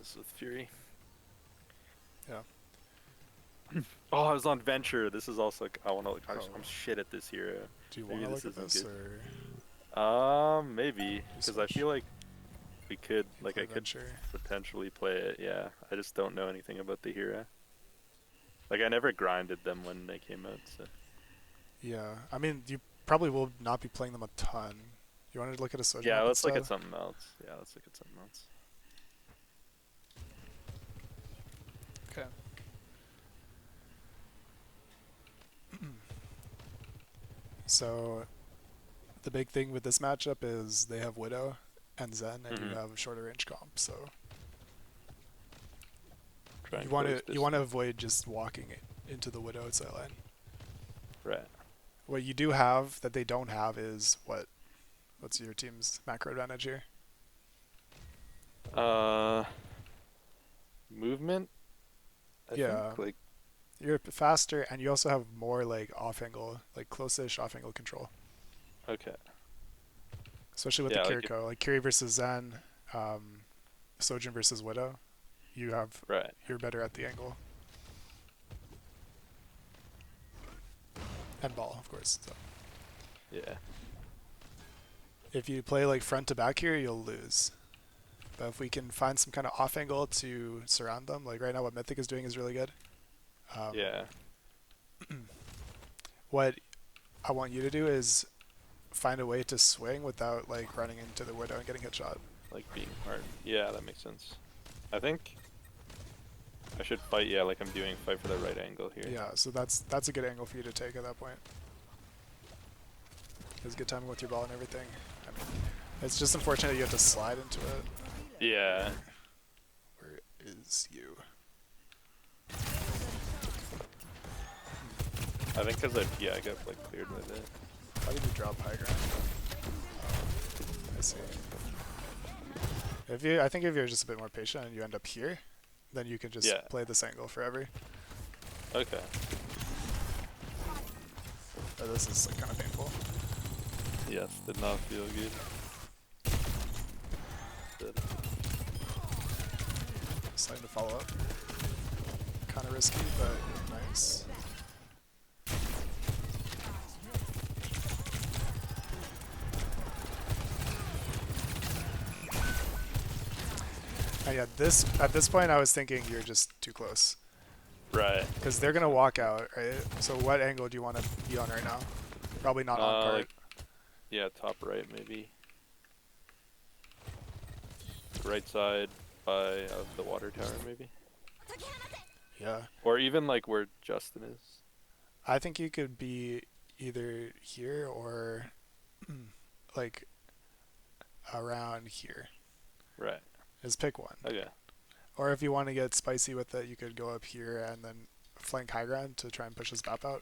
this with Fury. Yeah. Oh, I was on Venture. This is also like, I want to look. Oh. I'm shit at this hero. Do you want Maybe to this look at isn't this good. or Maybe do because I Switch? feel like we could, You like, play I could Venture. potentially play it. Yeah, I just don't know anything about the hero. Like, I never grinded them when they came out. So Yeah. I mean, you probably will not be playing them a ton. You wanted to look at a Soj yeah, map let's look at instead? something else. Yeah, let's look at something else. Okay. So the big thing with this matchup is they have Widow and Zen, and you Mhm. have a shorter range comp. So Try you and want close to distance. avoid just walking into the Widow side line. Right. What you do have that they don't have is what's your team's macro advantage here? Uh, movement. I think Yeah, like you're faster, and you also have more like off angle, like close-ish off angle control, okay. especially with the Yeah, like if, Kiriko, like Kiri versus Zen, um, Sojin versus Widow. You have right. you're better at the angle and ball, of course. So Yeah. if you play like front to back here, you'll lose. But if we can find some kind of off angle to surround them, like right now, what Mythic is doing is really good. Um, Yeah. what I want you to do is find a way to swing without like running into the Widow and getting hit shot. Like being hard. Yeah, that makes sense. I think I should fight. Yeah, like I'm doing, fight for the right angle here. Yeah, so that's a good angle for you to take at that point. It's good timing with your ball and everything. I mean, it's just unfortunate you have to slide into it. Yeah. Where is you? I think because I got like cleared with it. How did you drop high ground? I see. I think if you're just a bit more patient and you end up here, then you can just Yeah. play this angle forever. Okay. But this is like kind of painful. Yes, did not feel good. Did. Starting to follow up. Kind of risky, but nice. And yeah, at this point, I was thinking you're just too close Right. because they're gonna walk out, right? So what angle do you want to be on right now? Probably not on cart. Like, yeah, top right maybe. Right side of the water tower maybe. Yeah, Or even like where Justin is. I think you could be either here or like around here. Right. Just pick one. Okay. Or if you want to get spicy with it, you could go up here and then flank high ground to try and push his map out.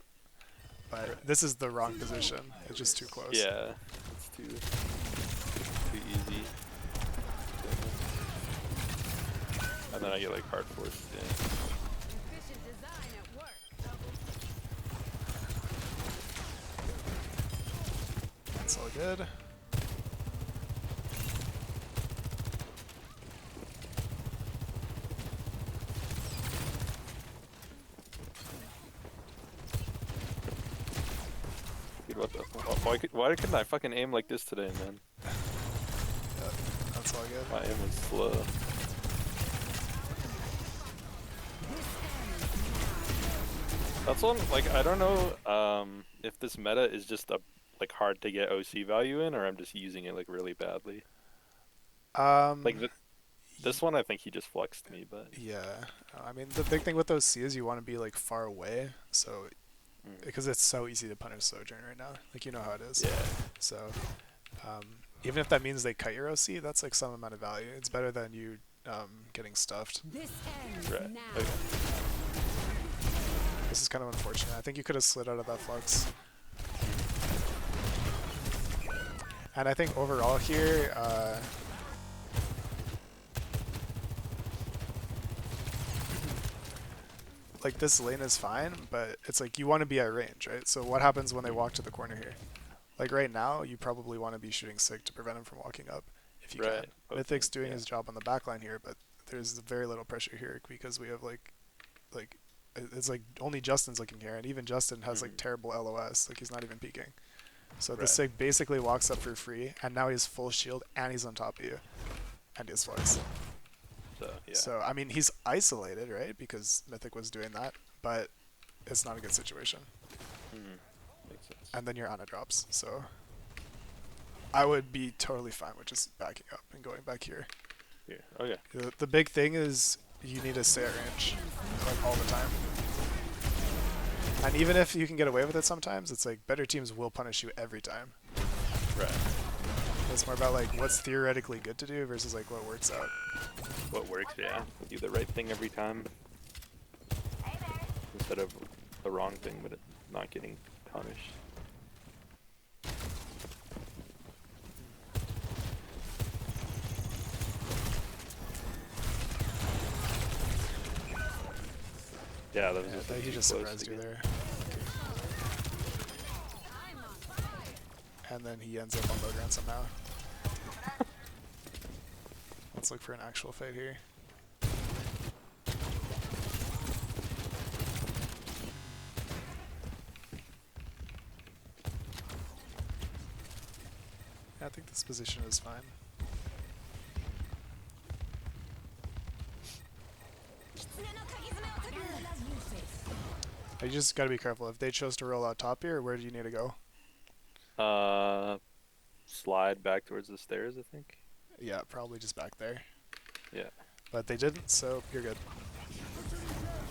But Right. this is the wrong position. It's just too close. Yeah. It's too easy. And then I get like hard forced. Yeah. That's all good. Dude, what the? Why couldn't I fucking aim like this today, man? Yeah, that's all good. My aim was slow. That's one, like, I don't know if this meta is just like hard to get OC value in, or I'm just using it like really badly. Like Um, this one, I think he just flexed me, but yeah. I mean, the big thing with those C is you want to be like far away, so because it's so easy to punish Sojourn right now. Like you know how it is. yeah, So um, even if that means they cut your OC, that's like some amount of value. It's better than you getting stuffed. right. Okay. This is kind of unfortunate. I think you could have slid out of that flux. And I think overall here, like this lane is fine, but it's like you want to be at range, right? So what happens when they walk to the corner here? Like right now, you probably want to be shooting sick to prevent him from walking up if you Right. can. Mythic's doing Yeah. his job on the backline here, but there's very little pressure here because we have like it's like only Justin's looking here, and even Justin has like Hmm. terrible LOS. Like he's not even peeking. So the Right. Sig basically walks up for free, and now he's full shield, and he's on top of you, and he has flies. So yeah. So I mean, he's isolated, right? Because Mythic was doing that, but it's not a good situation. Hmm. Makes sense. And then your Ana drops. So I would be totally fine with just backing up and going back here. Here. Okay. The big thing is you need to stay at range, like all the time. And even if you can get away with it sometimes, it's like better teams will punish you every time. Right. It's more about like what's theoretically good to do versus like what works out. What works? Yeah. Do the right thing every time instead of the wrong thing, but it not getting punished. Yeah, that was Yeah, just he too just close surprised you again. there. And then he ends up on Logran somehow. Let's look for an actual fight here. I think this position is fine. You just gotta be careful. If they chose to roll out top here, where do you need to go? Uh, Slide back towards the stairs, I think. Yeah, probably just back there. Yeah. But they didn't, so you're good.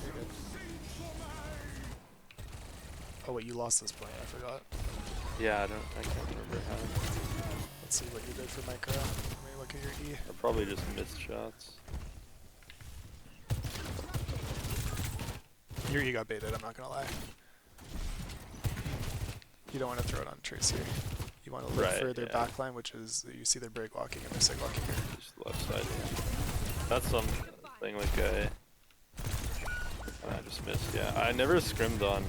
You're good. Oh wait, you lost this point, I forgot. Yeah, I can't remember how. Let's see what you did for micro. Let me look at your E. I probably just missed shots. Your E got baited, I'm not gonna lie. You don't want to throw it on Trace here. You want to look Right, for their yeah. backline, which is, you see their break walking and their sig walking here. Just left side. Yeah. That's something like I just missed. Yeah, I never scrimmed on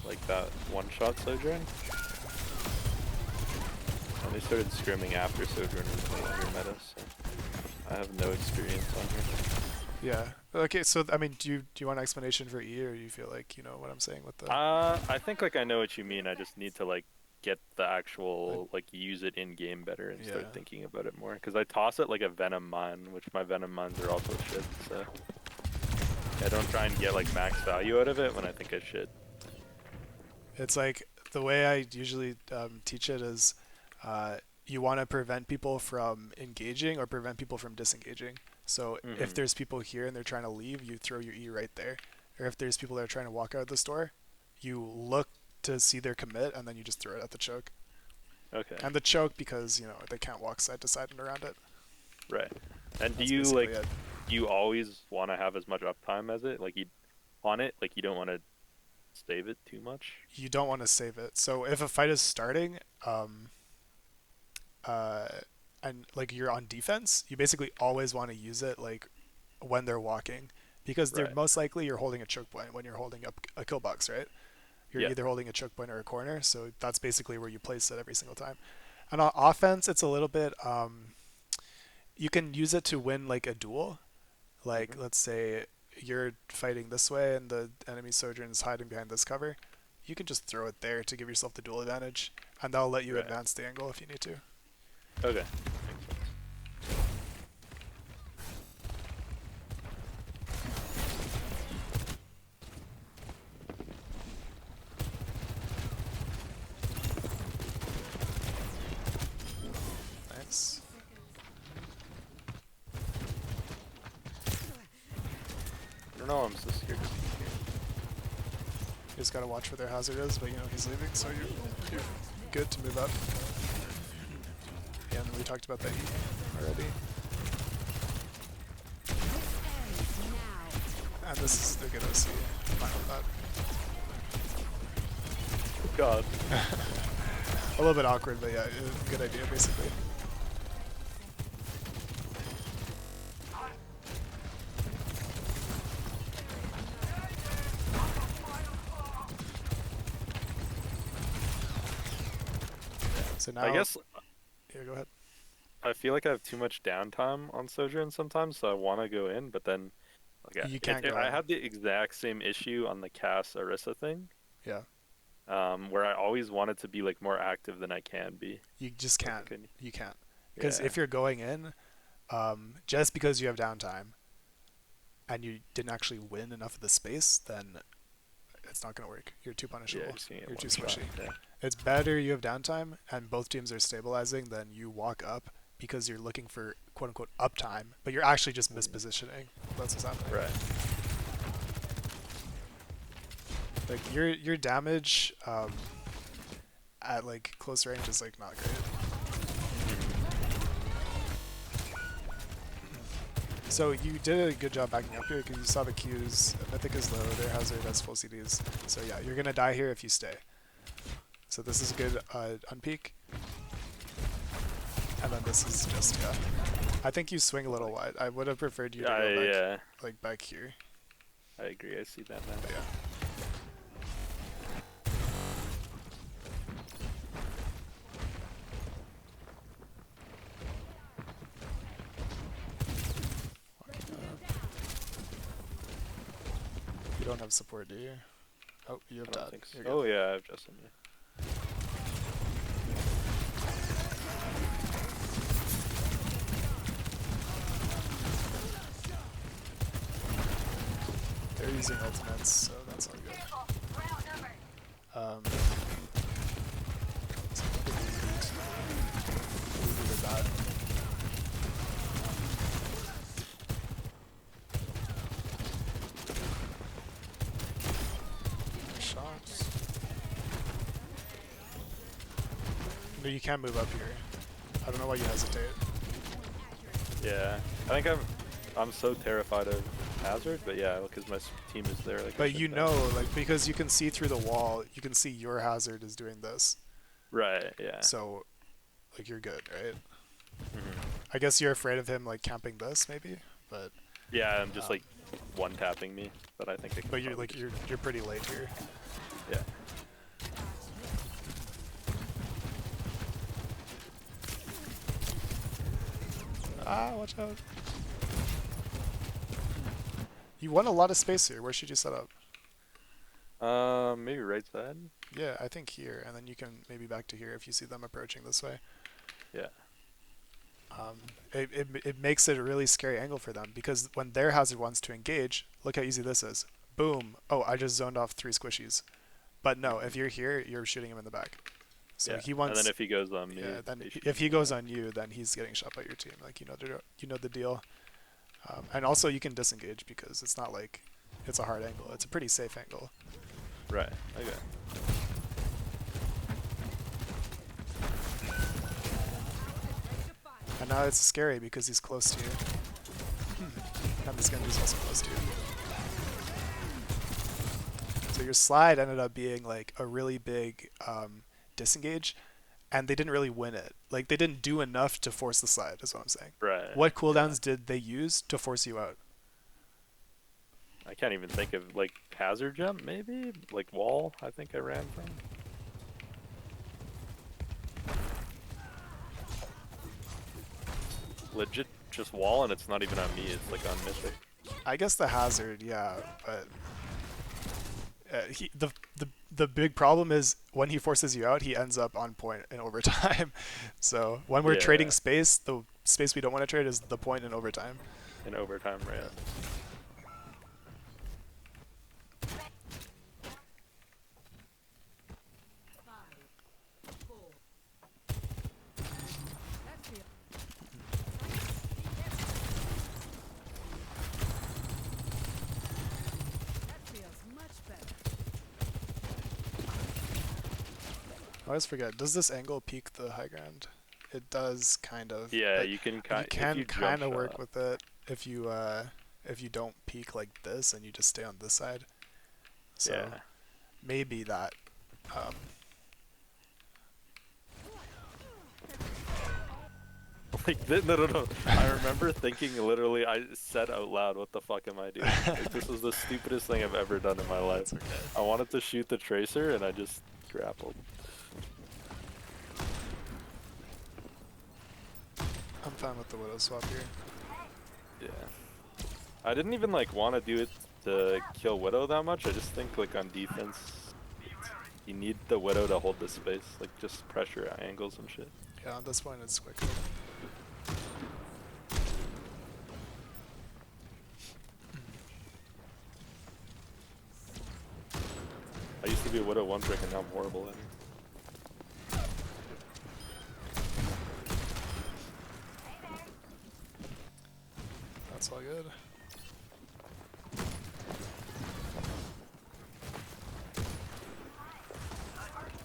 like that one-shot Sojourn. And they started scrimming after Sojourn was no longer meta, so I have no experience on here. Yeah. Okay, so I mean, do you want an explanation for E, or you feel like you know what I'm saying with the? I think like I know what you mean. I just need to like get the actual like use it in game better and start Yeah. thinking about it more. Because I toss it like a Venom mine, which my Venom mines are also shit. So I don't try and get like max value out of it when I think I should. It's like the way I usually teach it is, you want to prevent people from engaging or prevent people from disengaging. So if there's people here and they're trying to leave, you throw your E right there. Or if there's people that are trying to walk out of the store, you look to see their commit and then you just throw it at the choke. Okay. And the choke, because you know they can't walk side to side and around it. Right. And do That's you basically like it. do you always want to have as much uptime as it? Like you on it, like you don't want to save it too much? You don't want to save it. So if a fight is starting, uh, and like you're on defense, you basically always want to use it like when they're walking, because they're Right. most likely you're holding a choke point when you're holding up a kill box, right? You're Yeah. either holding a choke point or a corner, so that's basically where you place it every single time. And on offense, it's a little bit. You can use it to win like a duel. Like let's say you're fighting this way and the enemy Sojourn is hiding behind this cover. You can just throw it there to give yourself the duel advantage, and that'll let you Right. advance the angle if you need to. Okay. Makes sense. Nice. I don't know. I'm so scared to be here. You just gotta watch where their hazard is, but you know he's leaving, so you're good to move up. Yeah, and we talked about that already. And this is the good OC. Fine with that. God. A little bit awkward, but yeah, good idea basically. So now, I guess yeah, go ahead. I feel like I have too much downtime on Sojourn sometimes, so I want to go in, but then like You can't go I in. had the exact same issue on the Cass Orisa thing, Yeah, where I always wanted to be like more active than I can be. you just Like I can't. couldn't. You can't. Because Yeah, if you're going in, just because you have downtime and you didn't actually win enough of the space, then it's not going to work. You're too yeah, punishable. just gonna get You're too one shot. squishy. Yeah, It's better you have downtime and both teams are stabilizing than you walk up because you're looking for quote unquote uptime, but you're actually just mm, mispositioning. That's what's happening. right. Like your damage at like close range is like not great. Mhm. So you did a good job backing up here because you saw the Qs. Mythic is low, their hazard has full CDs. So yeah, you're gonna die here if you stay. So this is a good unpeak. And then this is just, yeah. I think you swing a little wide. I would have preferred you to go back, Yeah, like back here. I agree. I see that now. But yeah. You don't have support, do you? Oh, you have I don't dot. think so. You're good. Oh yeah, I have Justin. Yeah. They're using ultimates, so that's all good. So we did that. Shots. No, you can't move up here. I don't know why you hesitate. Yeah, I think I'm so terrified of Hazard, but yeah, because my team is there. Like, I But you shouldn't have. know, like, because you can see through the wall, you can see your hazard is doing this. Right. Yeah. So, like, you're good, right? Hmm. I guess you're afraid of him, like, camping this, maybe? But, Yeah, I'm just like one tapping me, but I think I can. but you're, probably like, just- you're pretty late here. Yeah. Ah, watch out. You won a lot of space here. Where should you set up? Maybe right side. Yeah, I think here, and then you can maybe back to here if you see them approaching this way. Yeah. It makes it a really scary angle for them because when their hazard wants to engage, look how easy this is. Boom. Oh, I just zoned off 3 squishies. But no, if you're here, you're shooting him in the back. So Yeah. he wants. And then if he goes on me, Yeah, then they shoot if he me. goes on you, then he's getting shot by your team. Like you know the deal. And also you can disengage because it's not like it's a hard angle. It's a pretty safe angle. Right. Okay. And now it's scary because he's close to you. And this Genji's also close to you. So your slide ended up being like a really big disengage, and they didn't really win it. Like they didn't do enough to force the slide, is what I'm saying. Right. What Yeah. cooldowns did they use to force you out? I can't even think of like hazard jump, maybe like wall. I think I ran from. Legit, just wall, and it's not even on me. It's like on Mythic. I guess the hazard, yeah, but the big problem is when he forces you out, he ends up on point in overtime. So when we're trading Yeah. space, the space we don't want to trade is the point in overtime. In overtime, right? Yeah. I always forget. Does this angle peak the high ground? It does, kind of. Yeah, But you can you kind. can If you jump kind of work shot. with it if you don't peak like this and you just stay on this side. So Yeah. maybe that. Um, Like no. I remember thinking literally. I said out loud, "What the fuck am I doing? Like, this was the stupidest thing I've ever done in my life." That's okay. I wanted to shoot the tracer, and I just grappled. fine with the Widow swap here. Yeah. I didn't even like want to do it to kill Widow that much. I just think like on defense, you need the Widow to hold this space, like just pressure angles and shit. Yeah, at this point it's quick. I used to be a Widow one trick and now I'm horrible at it. That's all good.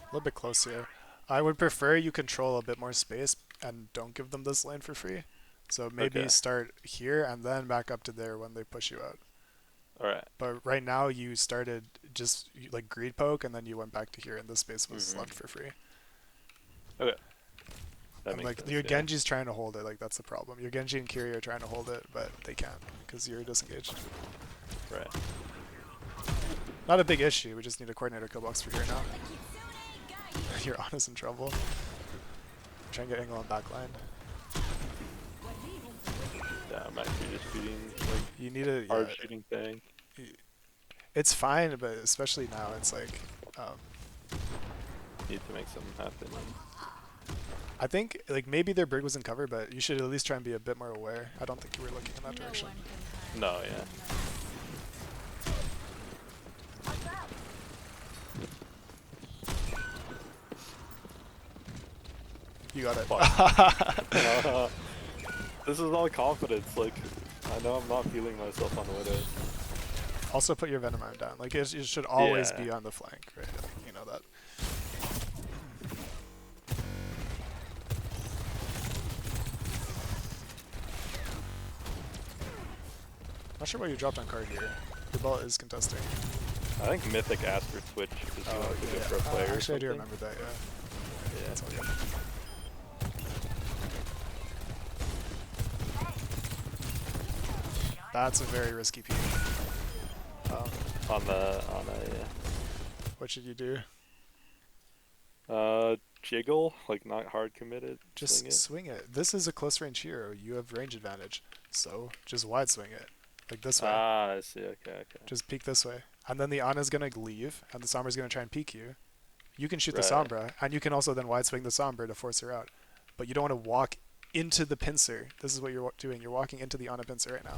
A little bit close here. I would prefer you control a bit more space and don't give them this lane for free. So maybe Okay. start here and then back up to there when they push you out. Alright. But right now you started just like greed poke and then you went back to here and this space was left for free. Okay. That And makes like sense, your yeah. Genji's trying to hold it, like that's the problem. Your Genji and Kiri are trying to hold it, but they can't because you're disengaged. Right. Not a big issue, we just need a coordinator kill box for here now. Your Ana's in trouble. Try and get angle on backline. Yeah, I'm actually just shooting like You need a hard shooting thing. It's fine, but especially now, it's like Need to make something happen. I think like maybe their bird was in cover, but you should at least try and be a bit more aware. I don't think you were looking in that direction. No, yeah. You got it. This is all confidence. Like, I know I'm not feeling myself on Widow. Also put your Venom arm down. Like it should always Yeah. be on the flank, right? You know that. Not sure why you dropped on card here. Your ball is contesting. I think Mythic asked for Twitch because you want to go for a player or actually, I do something. remember that. Yeah. Yeah. That's all good. That's a very risky peek. On a yeah. What should you do? Jiggle, like not hard committed. Just swing it. This is a close range hero. You have range advantage. So just wide swing it. Like this way. Ah, I see. Okay. Just peek this way. And then the Ana's gonna leave, and the Sombra's gonna try and peek you. You can shoot the Right. Sombra, and you can also then wide swing the Sombra to force her out. But you don't want to walk into the pincer. This is what you're doing. You're walking into the Ana pincer right now.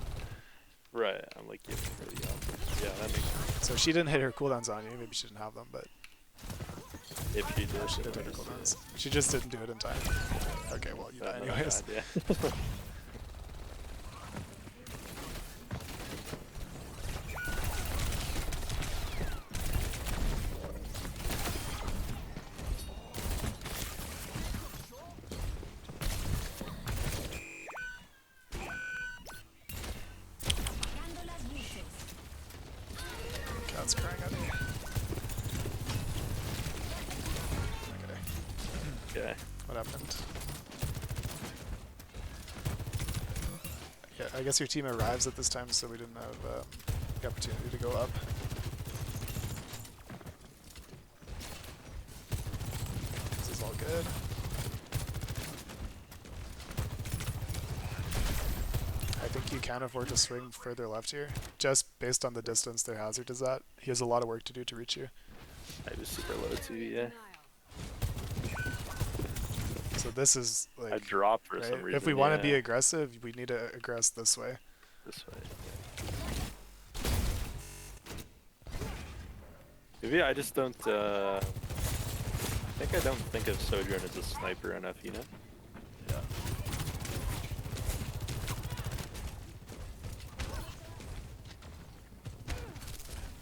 Right. I'm like giving her the option. Yeah, that makes sense. So she didn't hit her cooldowns on you. Maybe she didn't have them, but If she did, she did hit her cooldowns. She just didn't do it in time. Okay, well, you die anyways. Yeah. Cat's crying at me. Okay. Okay. What happened? Yeah, I guess your team arrives at this time, so we didn't have the opportunity to go up. This is all good. I think you can afford to swing further left here, just based on the distance their hazard is at. He has a lot of work to do to reach you. I was super low too. Yeah. So this is like I dropped for right? some reason. If we want to be yeah. aggressive, we need to aggress this way. This way. Yeah. Maybe I just don't. I think I don't think of Sojourn as a sniper enough, you know? Yeah.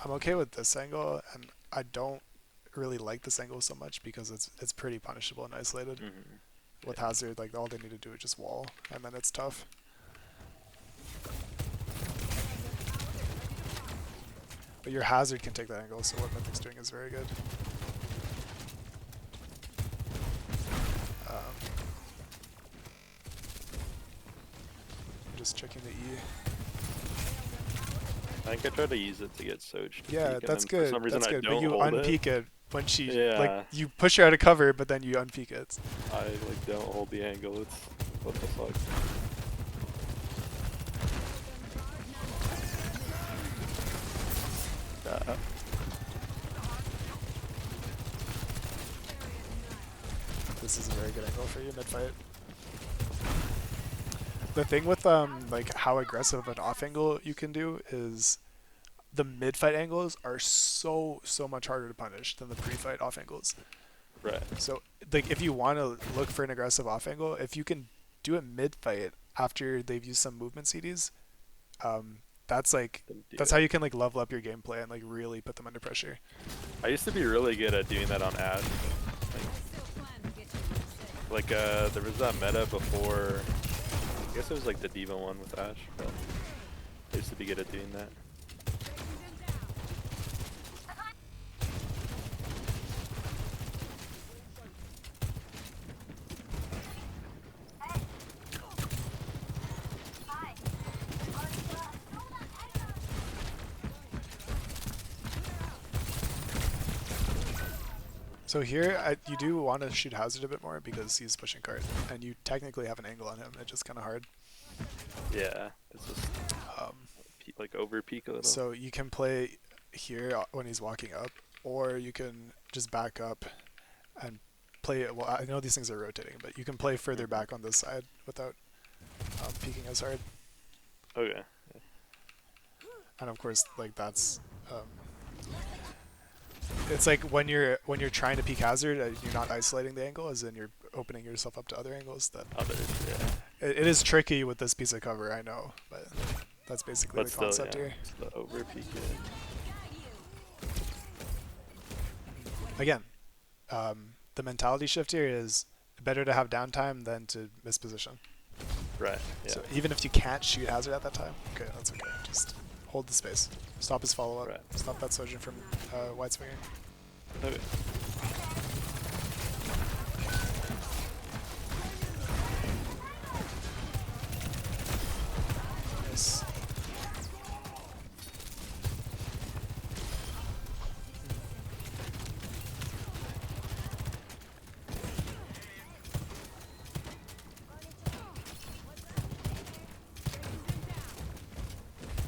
I'm okay with this angle, and I don't really like this angle so much because it's pretty punishable and isolated. With hazard, like all they need to do is just wall, and then it's tough. But your hazard can take that angle, so what Mythic's doing is very good. Just checking the E. I think I tried to use it to get Soj to Yeah, peek, and that's then good. For some reason That's I good. don't But you hold unpeek it when she Yeah. like you push her out of cover, but then you unpeek it. I like don't hold the angle. It's What the fuck? This is a very good angle for you mid-fight. The thing with like how aggressive of an off angle you can do is the mid-fight angles are so much harder to punish than the pre-fight off angles. Right. So like if you want to look for an aggressive off angle, if you can do it mid-fight after they've used some movement CDs, that's like that's how you can like level up your gameplay and like really put them under pressure. I used to be really good at doing that on Ashe. Like there was that meta before. I guess it was like the D.Va one with Ashe, but I used to be good at doing that. So here, you do want to shoot Hazard a bit more because he's pushing cart, and you technically have an angle on him. It's just kind of hard. Yeah, it's just like over peak a little. So you can play here when he's walking up, or you can just back up and play it. Well, I know these things are rotating, but you can play further back on this side without peeking as hard. Okay. Yeah. And of course, like that's. It's like when you're trying to peek Hazard, you're not isolating the angle, as in you're opening yourself up to other angles. That yeah. It is tricky with this piece of cover, I know, but that's basically the concept here. It's the over peek. Again, the mentality shift here is better to have downtime than to miss position. Right. Yeah. So even if you can't shoot Hazard at that time, okay, that's okay. Just hold the space. Stop his follow-up. Right. Stop that Sojin from wide swinging. Okay. Nice.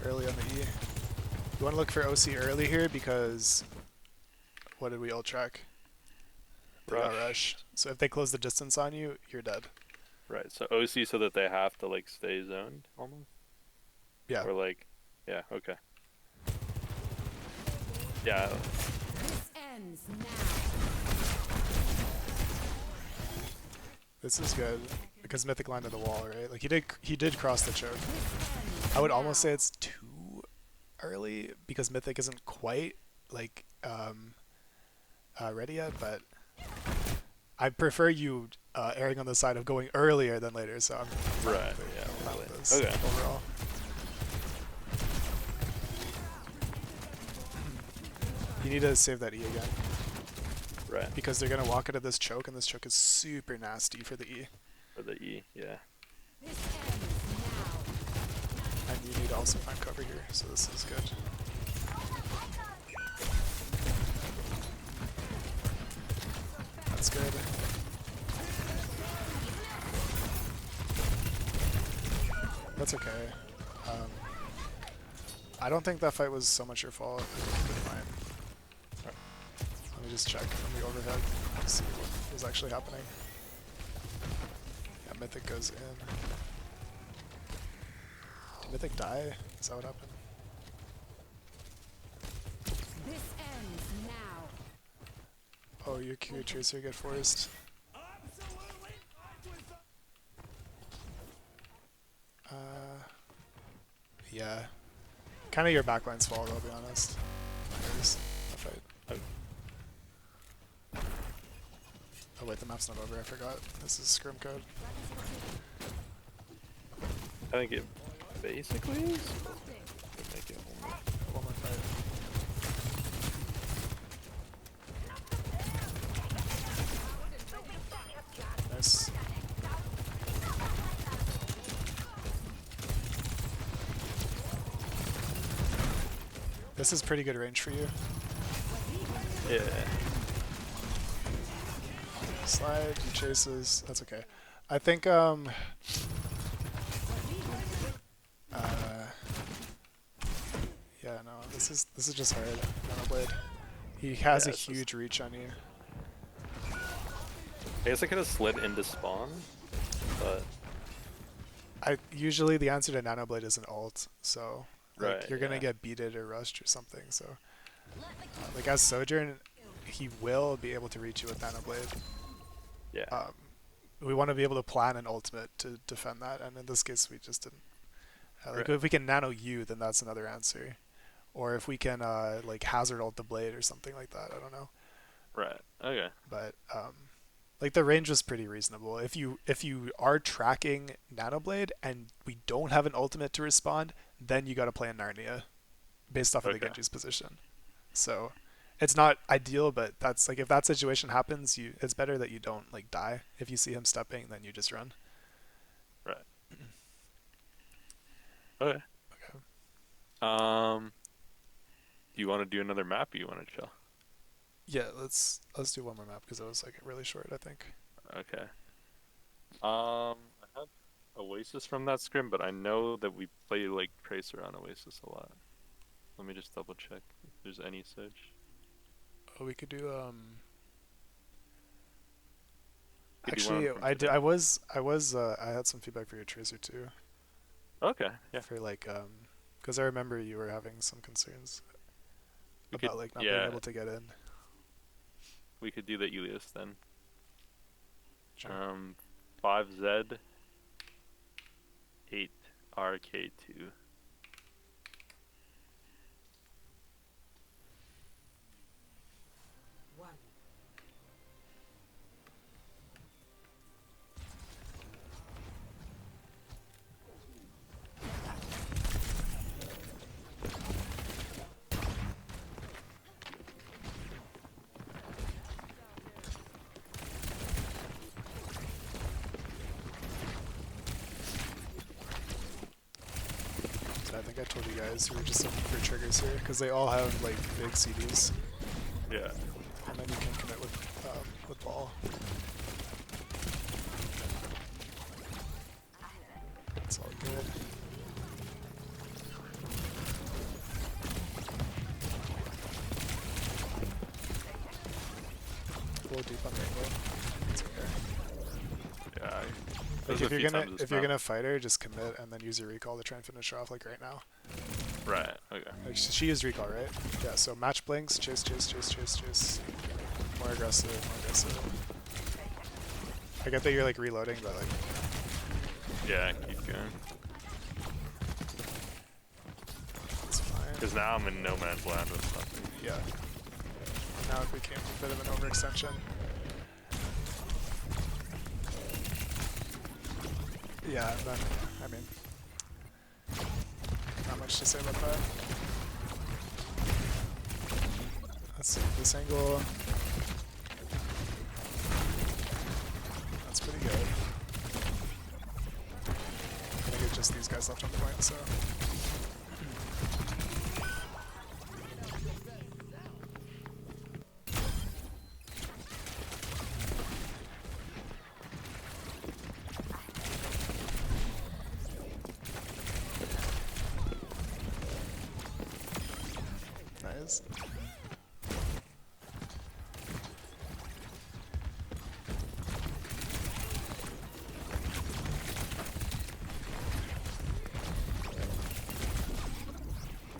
Early on the E. You want to look for OC early here because what did we all track? Rush. So if they close the distance on you, you're dead. Right. So OC so that they have to like stay zoned almost. Yeah. Or like, yeah. Okay. Yeah. This ends now. This is good because Mythic lined to the wall, right? Like he did cross the choke. I would almost say it's too early because Mythic isn't quite like ready yet, but I prefer you erring on the side of going earlier than later. So I'm right. Yeah. fine with this Okay. overall. You need to save that E again. Right. Because they're gonna walk into this choke, and this choke is super nasty for the E. For the E, yeah. This ends now. And you need to also find cover here, so this is good. That's good. That's okay. I don't think that fight was so much your fault. I think you did fine. Let me just check from the overhead to see what was actually happening. Yeah, Mythic goes in. Did Mythic die? Is that what happened? This ends now. Oh, your Q Tracer get forced. Yeah. Kind of your backline's fault, I'll be honest. There's a fight. Oh wait, the map's not over, I forgot. This is scrim code. I think it basically is. Could make it One more fight. Nice. This is pretty good range for you. Yeah. Slide, he chases, that's okay. I think yeah, no, this is just hard. Nanoblade. He has Yeah, a it's just- huge reach on you. I guess I could have slid into spawn, but Usually the answer to Nanoblade is an ult, so like right, you're gonna yeah. get beated or rushed or something. So like as Sojourn, he will be able to reach you with Nanoblade. Yeah. We want to be able to plan an ultimate to defend that, and in this case we just didn't. Like Right. if we can nano you, then that's another answer. Or if we can like hazard ult the blade or something like that. I don't know. Right. Okay. But like the range was pretty reasonable. If you are tracking Nanoblade and we don't have an ultimate to respond, then you got to play in Narnia, based off of the Okay. Genji's position. So it's not ideal, but that's like if that situation happens, it's better that you don't like die. If you see him stepping, then you just run. Right. Okay. Okay. Do you want to do another map or you want to chill? Yeah, let's do one more map because it was like really short, I think. Okay. I had Oasis from that scrim, but I know that we play like Tracer on Oasis a lot. Let me just double check if there's any Soj. Oh, we could do Could do actually one from I did today. I had some feedback for your Tracer too. Okay, yeah. For like because I remember you were having some concerns We about could, like not yeah, being able to get in. we could do the Elias then. Sure. 5Z, 8 RK2. So I think I told you guys we were just looking for triggers here because they all have like big CDs, Yeah. and then you can commit with ball. It's all good. A little deep on rainbow. It's okay. Yeah. Like if you're gonna fight her, just commit and then use your recall to try and finish her off like right now. Right, okay. Like she used recall, right? Yeah. So match blinks, chase, chase, chase, chase, chase. More aggressive, more aggressive. I get that you're like reloading, but like Yeah, keep going. it's fine. Because now I'm in no man's land with nothing. Yeah. Now it became a bit of an overextension. Yeah, then, I mean, not much to say about that. Let's see, this angle, that's pretty good. I think it's just these guys left on point, so. Nice.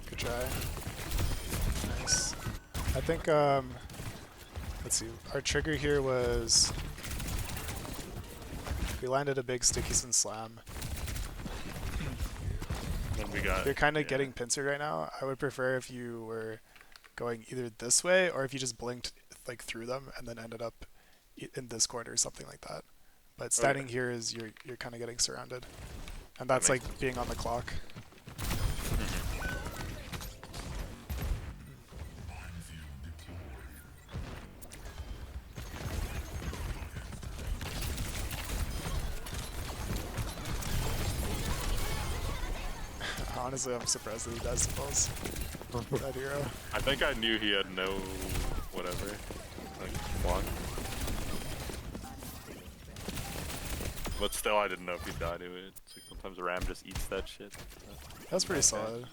Good try. Nice. I think, let's see, our trigger here was, we landed a big sticky sin slam. Then we got. You're kind of yeah. getting pincered right now. I would prefer if you were going either this way or if you just blinked like through them and then ended up in this corner or something like that. But standing Okay. here is you're kind of getting surrounded, and that's like makes being on the clock. Honestly, I'm surprised that he does suppose. That hero. I think I knew he had no whatever. Like block. But still, I didn't know if he died to it. It's like sometimes Ram just eats that shit. That's pretty solid.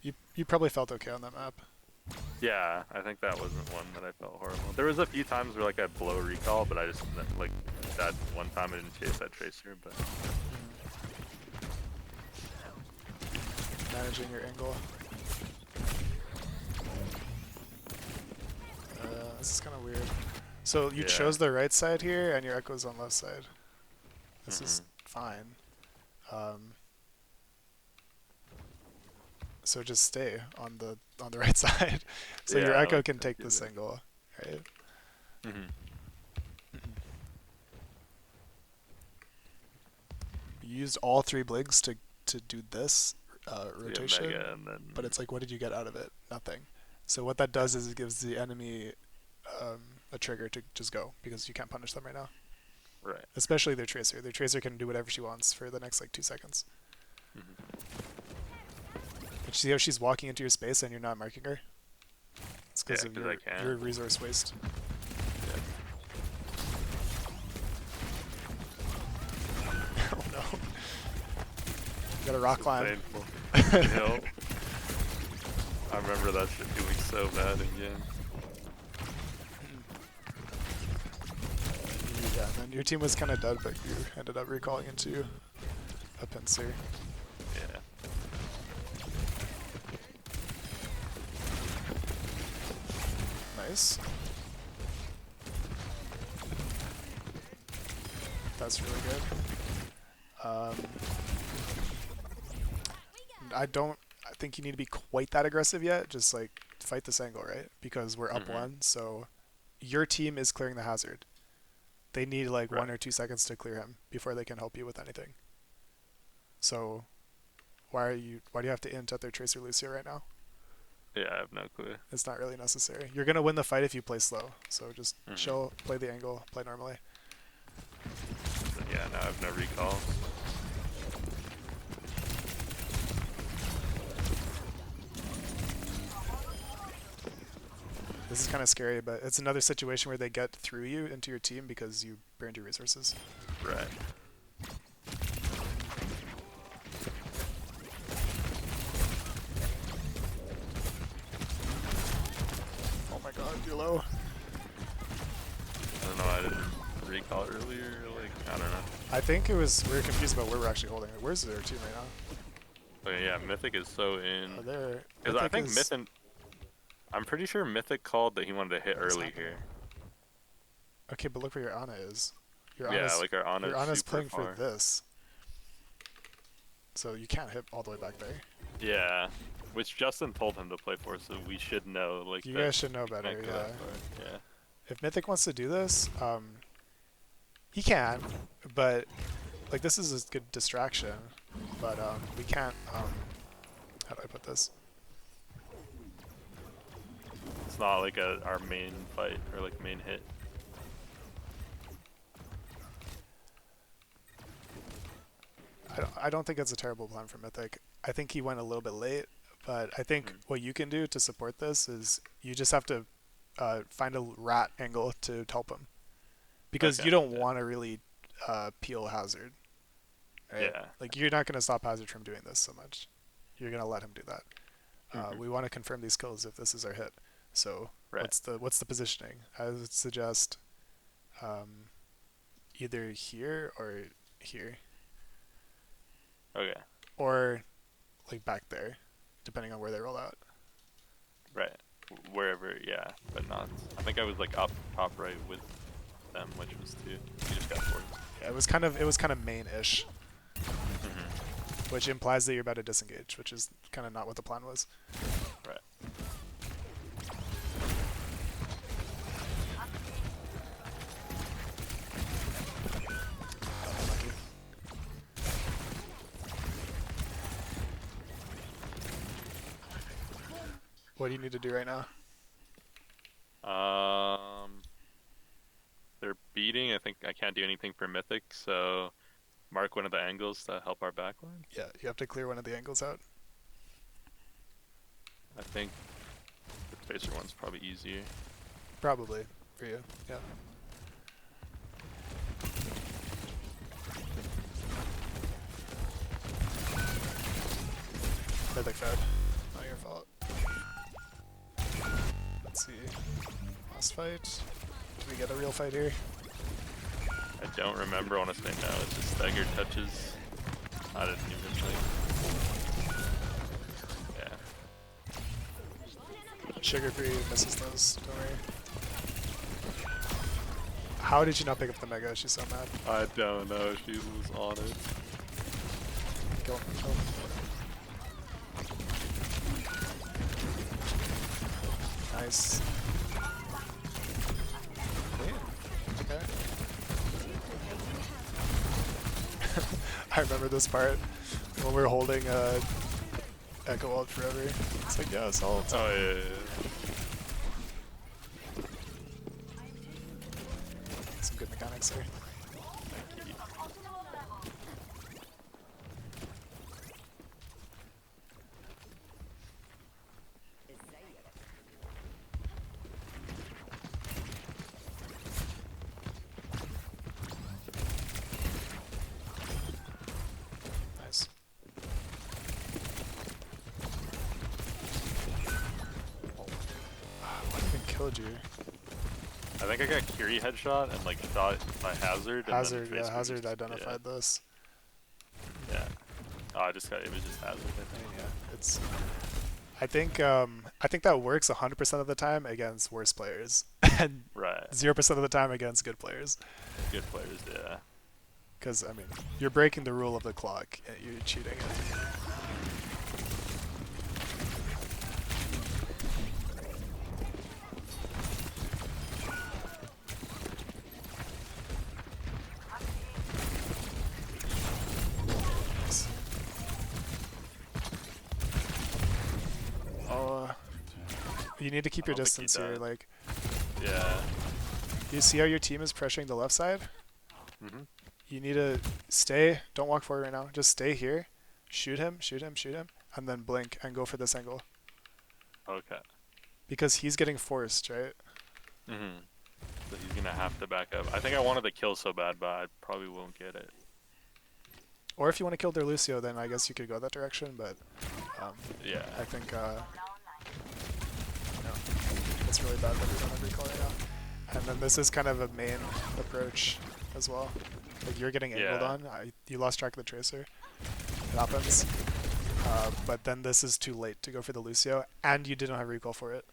You probably felt okay on that map. Yeah, I think that wasn't one that I felt horrible. There was a few times where like I blow recall, but I just like that one time I didn't chase that tracer. But Managing your angle. This is kind of weird. So you chose the right side here, and your echo's on left side. This is fine. So just stay on the right side, so your echo can take this angle, right? You used all 3 bligs to do this rotation, but it's like, what did you get out of it? Nothing. So what that does is it gives the enemy a trigger to just go, because you can't punish them right now. Right. Especially their tracer. Their tracer can do whatever she wants for the next like 2 seconds. But you see how she's walking into your space and you're not marking her? It's because of your resource waste. Oh no. You got a rock climb. Painful. I remember that shit doing so bad again. Yeah, and then your team was kind of dead, but you ended up recalling into a pincer. Yeah. Nice. That's really good. I think you need to be quite that aggressive yet. Just like fight this angle, right? Because we're up 1, so your team is clearing the hazard. They need like 1 or 2 seconds to clear him before they can help you with anything. So why do you have to int at their tracer Lucio right now? Yeah, I have no clue. It's not really necessary. You're gonna win the fight if you play slow. So just chill, play the angle, play normally. But yeah, now I have no recall. This is kind of scary, but it's another situation where they get through you into your team because you burned your resources. Right. Oh my god, you're low. I don't know, I didn't recall earlier, like, I don't know. I think we were confused about where we're actually holding it. Where's their team right now? But yeah, Mythic is so in. Oh, there. Because I think I'm pretty sure Mythic called that he wanted to hit early here. Okay, but look where your Ana is. Your like our Ana's playing far. for this. So you can't hit all the way back there. Yeah, which Justin told him to play for, so we should know. Like you guys should know better, yeah. Yeah. If Mythic wants to do this, he can, but like this is a good distraction. But we can't. How do I put this? It's not like our main fight or like main hit. I don't think it's a terrible plan for Mythic. I think he went a little bit late, but I think what you can do to support this is you just have to find a rat angle to help him, because you don't want to really peel Hazard. Right? Yeah. Like you're not going to stop Hazard from doing this so much. You're going to let him do that. We want to confirm these kills if this is our hit. So what's the positioning? I would suggest either here or here. Okay. Or like back there, depending on where they roll out. Right. Wherever, yeah, but not. I think I was like up top right with them, which was 2. You just got forced. Yeah, it was kind of main-ish, which implies that you're about to disengage, which is kind of not what the plan was. Right. What do you need to do right now? They're beating. I think I can't do anything for Mythic, so mark one of the angles to help our backline. Yeah, you have to clear one of the angles out. I think the tracer one's probably easier. Probably for you, yeah. Mythic fed. Not your fault. Let's see. Last fight. Do we get a real fight here? I don't remember. I want to say no. It's just staggered touches. I didn't even like. Yeah. Sugar free misses those. Don't worry. How did you not pick up the mega? She's so mad. I don't know. She was on it. Kill him. Kill him. Nice. Okay. I remember this part when we were holding Echo Ult forever. It's like, yeah, it's ult. Oh yeah. Some good mechanics here. Nice. What even killed you? I think I got Curie headshot and like shot by Hazard. And Hazard, then yeah, face Hazard boost. identified this. Yeah. Oh, I just got. It was just Hazard. I I think. mean, yeah, it's. I think that works 100% of the time against worse players, and Right. 0% of the time against good players. Good players. Yeah. Because I mean, you're breaking the rule of the clock. You're cheating it. Nice. Oh, you need to keep your I don't think he distance here. does. Like, Yeah. you see how your team is pressuring the left side? Mhm. You need to stay. Don't walk forward right now. Just stay here. Shoot him, shoot him, shoot him, and then blink and go for this angle. Okay. Because he's getting forced, right? Mhm. So he's gonna have to back up. I think I wanted to kill so bad, but I probably won't get it. Or if you want to kill their Lucio, then I guess you could go that direction. But Yeah. I think it's really bad that we don't have recall right now. And then this is kind of a main approach as well. Like you're getting angled Yeah. on. You lost track of the tracer. It happens. But then this is too late to go for the Lucio, and you didn't have recall for it.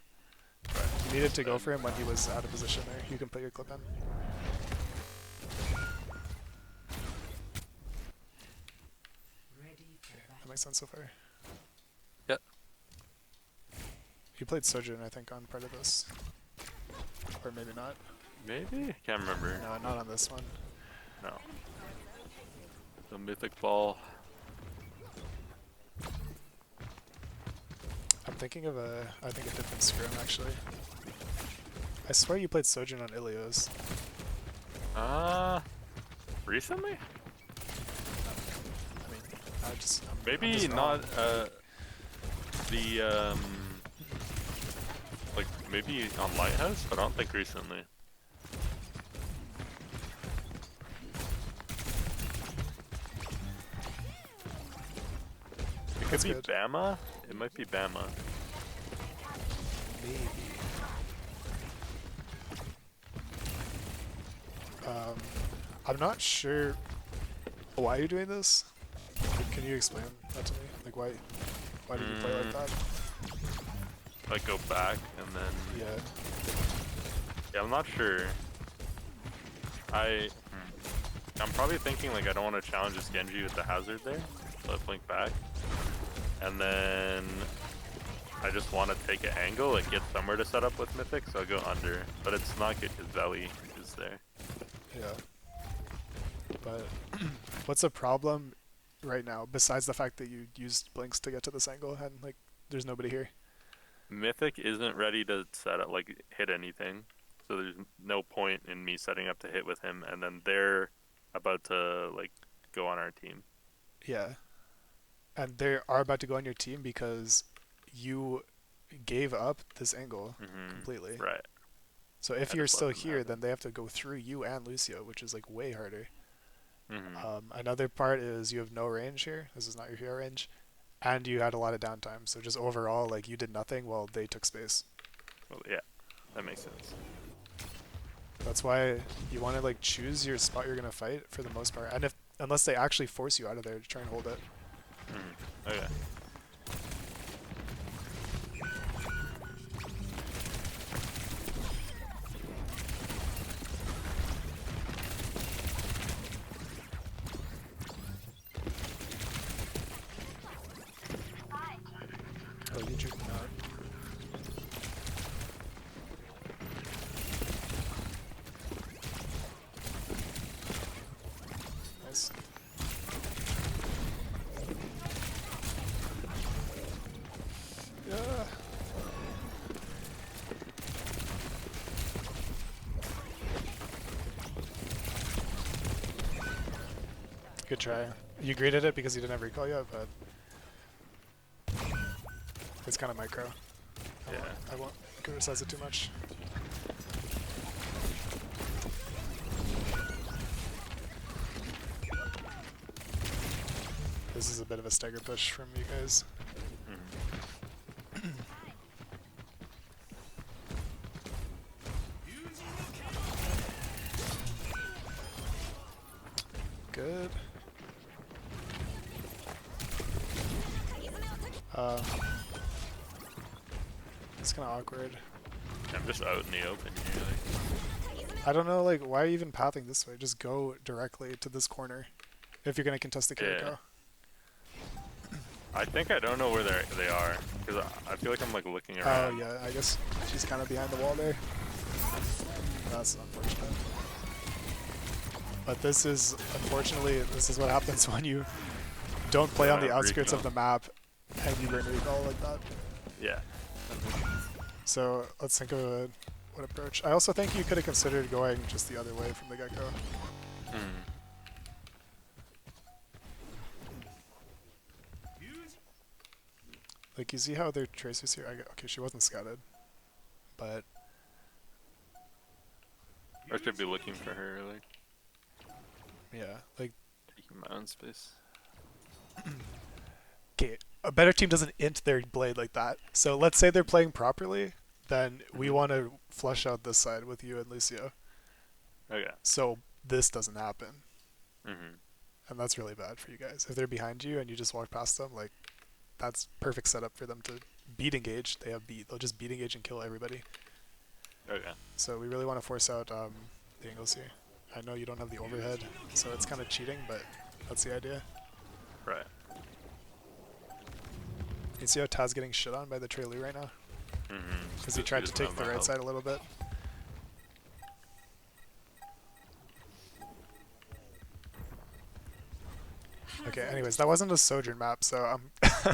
You needed to go for him when he was out of position there. You can put your clip in. That makes sense so far. Yep. You played Sojourn, I think, on part of this. Or maybe not. Maybe? Can't remember. No, not on this one. No. The mythic ball. I'm thinking of I think a different scrim, actually. I swear you played Sojourn on Ilios. Recently? I mean, I'm Maybe just not, wrong. like, maybe on Lighthouse, but I don't think recently. It could That's be good. Bama? It might be Bama. Maybe. I'm not sure why you're doing this. Can you explain that to me? Like why did you play like that? Like, go back and then... Yeah. Yeah, I'm not sure. I'm probably thinking, like, I don't want to challenge this Genji with the Hazard there, so I blink back. And then I just want to take an angle and get somewhere to set up with Mythic, so I'll go under. But it's not good because Veli is there. Yeah. But what's the problem right now, besides the fact that you used blinks to get to this angle and, like, there's nobody here? Mythic isn't ready to set up, like, hit anything. So there's no point in me setting up to hit with him, and then they're about to, like, go on our team. Yeah. And they are about to go on your team because you gave up this angle completely. Right. So if I you're just still let them here, have it. then they have to go through you and Lucio, which is like way harder. Mm-hmm. Another part is you have no range here. This is not your hero range. and you had a lot of downtime. So just overall, like you did nothing while they took space. Well, yeah, that makes sense. That's why you want to like choose your spot you're gonna fight for the most part, and if unless they actually force you out of there to try and hold it. Okay. Oh, you juke me out. Nice. Yeah. Good try. You graded it because you didn't have recall yet, but it's kind of micro. Yeah. I won't criticize it too much. This is a bit of a stagger push from you guys. Good. It's kind of awkward. I'm just out in the open here. Like, I don't know, like, why are you even pathing this way? Just go directly to this corner if you're going to contest the Kiriko. Yeah. I think I don't know where they are because I feel like I'm like looking Oh, around. yeah, I guess she's kind of behind the wall there. That's unfortunate. But this is, unfortunately, this is what happens when you don't play on the outskirts of the map and you learn recall like that. Yeah. So let's think of what approach. I also think you could have considered going just the other way from the get-go. Like, you see how their tracers here? Okay, she wasn't scouted, but I should be looking for her, like yeah, like, taking my own space. okay, a better team doesn't int their blade like that. So let's say they're playing properly, then we want to flush out this side with you and Lucio. Okay. So this doesn't happen, Mm-hmm. and that's really bad for you guys. If they're behind you and you just walk past them, like, that's perfect setup for them to beat engage. They have beat. They'll just beat engage and kill everybody. Okay. So we really want to force out the angles here. I know you don't have the overhead, so it's kind of cheating, but that's the idea. Right. You see how Taz getting shit on by the Trey Lu right now? Mm-hmm. Because he tried to take the right side a little bit. Okay, anyways, that wasn't a Sojourn map, so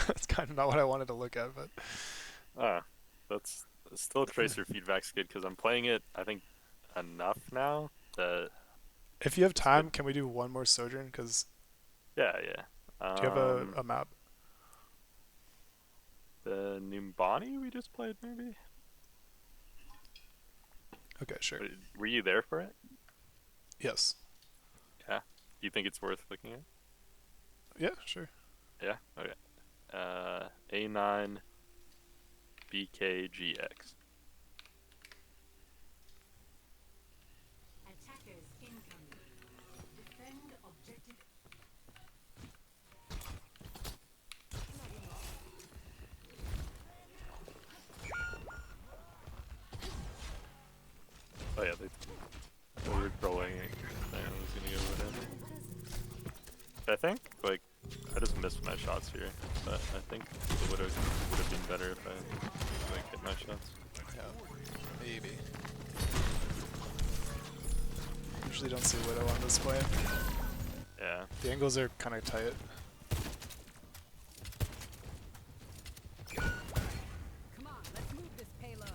it's kind of not what I wanted to look at, but That's still tracer feedback's good because I'm playing it, I think, enough now that... if you have time, can we do one more Sojourn? Because Yeah. do you have a map? The Numbani we just played, maybe? Okay, sure. Were you there for it? Yes. Yeah. Do you think it's worth looking at? Yeah, sure. Yeah? Okay. A9 BKGX. Attackers incoming. Defend objective. Oh yeah, they were trolling it. I was gonna go with it. I think, like, I just missed my shots here, but I think it would have been better if I like hit my shots. Yeah, maybe. Usually don't see Widow on this play. Yeah. The angles are kind of tight. Come on, let's move this payload.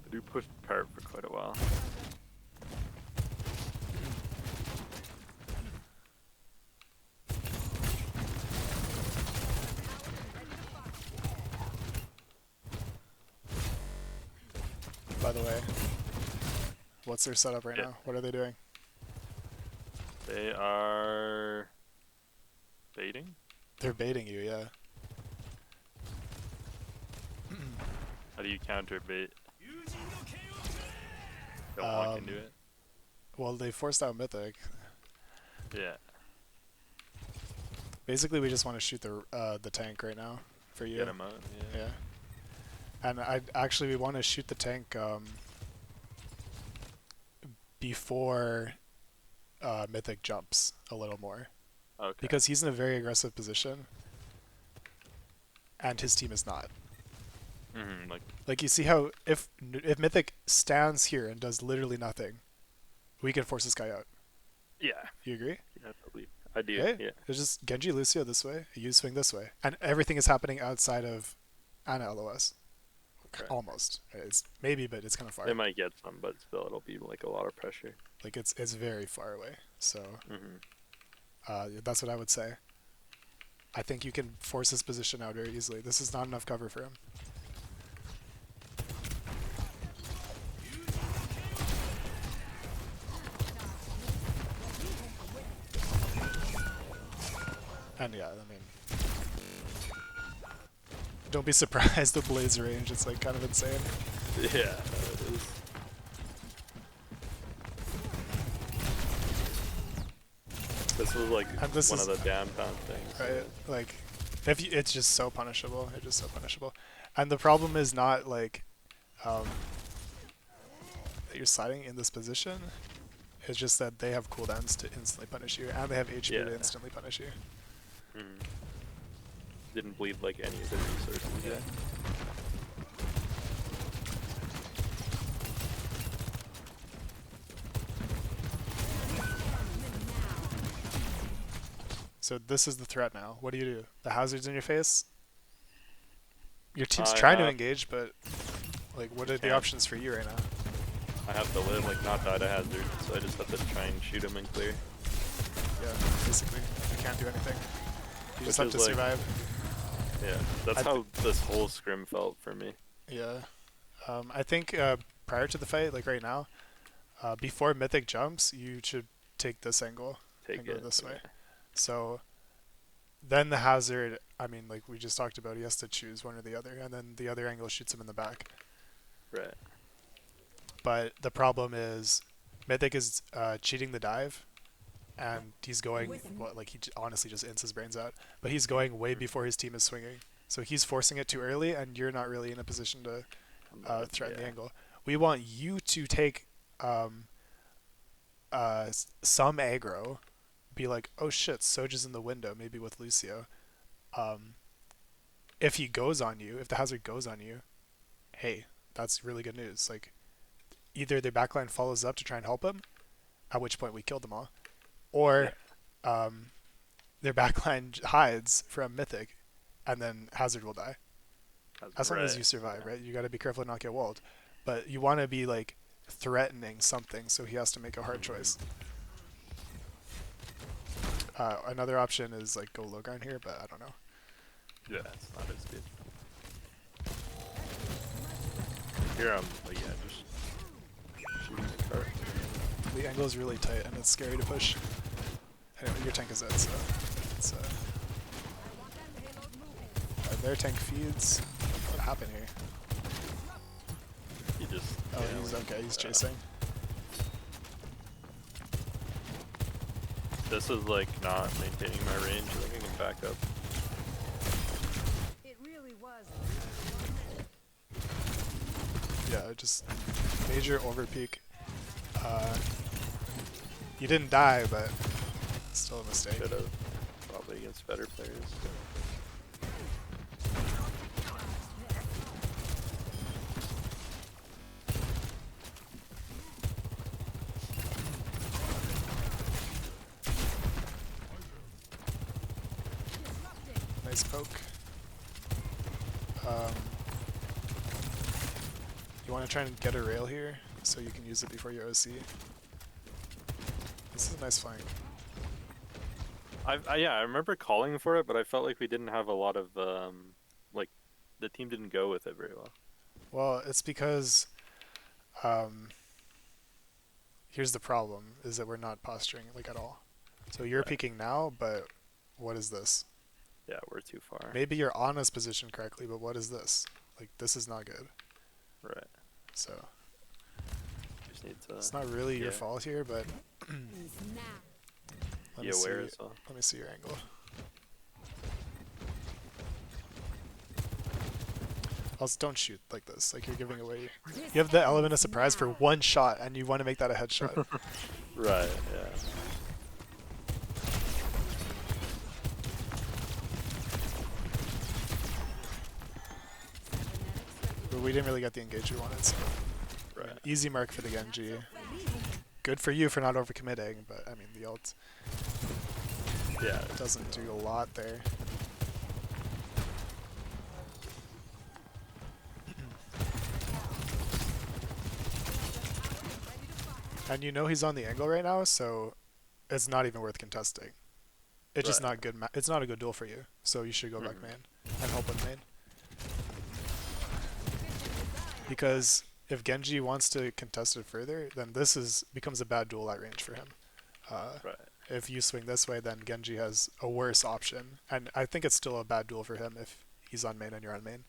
I do push parrot for quite a while. By the way, what's their setup right Yeah. now? What are they doing? They are baiting. They're baiting you, yeah. How do you counter bait? Don't walk into it. Well, they forced out Mythic. Yeah. Basically, we just want to shoot the tank right now for you. Get him out. Yeah. Yeah. And we want to shoot the tank before Mythic jumps a little more. Okay. Because he's in a very aggressive position, and his team is not. Like you see how if Mythic stands here and does literally nothing, we can force this guy out. Yeah. You agree? Yeah, I do. Okay. Yeah. There's just Genji Lucio this way, you swing this way, and everything is happening outside of Ana LOS. Okay. Almost. It's maybe, but it's kind of far. They might get some, but still, it'll be like a lot of pressure. Like it's very far away. So that's what I would say. I think you can force his position out very easily. This is not enough cover for him. And yeah, I mean, don't be surprised the Blaze range. It's like kind of insane. Yeah, it is. This was like one of the downtown things. Right? Like, it's just so punishable. It's just so punishable. And the problem is not like that you're sliding in this position. It's just that they have cooldowns to instantly punish you, and they have HP to instantly punish you. Didn't bleed like any of the resources yet. So this is the threat now. What do? The hazard's in your face? Your team's trying to engage, but like, what are the options for you right now? I have to live, like not die to hazard, so I just have to try and shoot him and clear. Yeah, basically, you can't do anything. You just have to survive. Yeah, that's how this whole scrim felt for me. Yeah, I think prior to the fight, like right now, before Mythic jumps, you should take this angle and go this way. So then the hazard, I mean, like we just talked about, he has to choose one or the other, and then the other angle shoots him in the back. Right. But the problem is, Mythic is cheating the dive, and he's going, like he honestly just ints his brains out, but he's going way before his team is swinging. So he's forcing it too early, and you're not really in a position to threaten the angle. We want you to take some aggro, be like, oh shit, Soj is in the window, maybe with Lucio. If he goes on you, if the hazard goes on you, hey, that's really good news. Like, either their backline follows up to try and help him, at which point we killed them all, or their backline hides from Mythic, and then hazard will die. As long as you survive, right? You got to be careful to not get walled, but you want to be like threatening something, so he has to make a hard choice. Another option is like go low ground here, but I don't know. Yeah, it's not as good. Here I'm, like, yeah, just shooting the cart. The angle is really tight, and it's scary to push. Anyway, your tank is dead, so it's their tank feeds. What happened here? He just. Oh, he's okay. He's chasing. This is like not maintaining my range. I think I can back up. It really was. Yeah, just major overpeak. You didn't die, but still a mistake. Should have. Probably against better players. Nice poke. You want to try and get a rail here, so you can use it before your OC. This is a nice flank. Yeah, I remember calling for it, but I felt like we didn't have a lot of like the team didn't go with it very well. Well, it's because here's the problem: is that we're not posturing like at all. So you're Right. peeking now, but what is this? Yeah, we're too far. Maybe you're on us positioned correctly, but what is this? Like, this is not good. Right. So Just need to it's not really your yeah, fault here, but Is now. let be me see. aware as well. Let me see your angle. Also, don't shoot like this. Like you're giving away. You have the element of surprise for one shot, and you want to make that a headshot. Right, yeah. But we didn't really get the engage we wanted, so Right. easy mark for the Genji. Good for you for not overcommitting, but I mean the ult Yeah. doesn't do a lot there. And you know he's on the angle right now, so it's not even worth contesting. It's just Right. not good. It's not a good duel for you, so you should go back main and help with main. Because if Genji wants to contest it further, then this becomes a bad duel at range for him. Right. If you swing this way, then Genji has a worse option, and I think it's still a bad duel for him if he's on main and you're on main.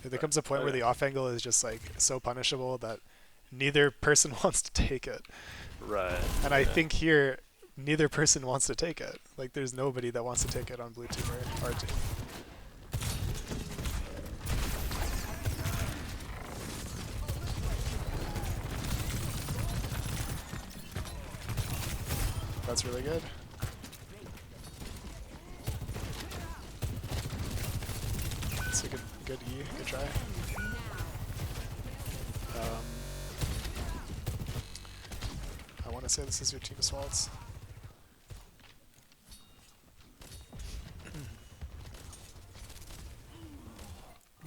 There comes a point where the off angle is just like so punishable that neither person wants to take it. Right. And I think here, neither person wants to take it. Like, there's nobody that wants to take it on blue team or our team. That's really good. It's a good E, good try. I want to say this is your team's fault.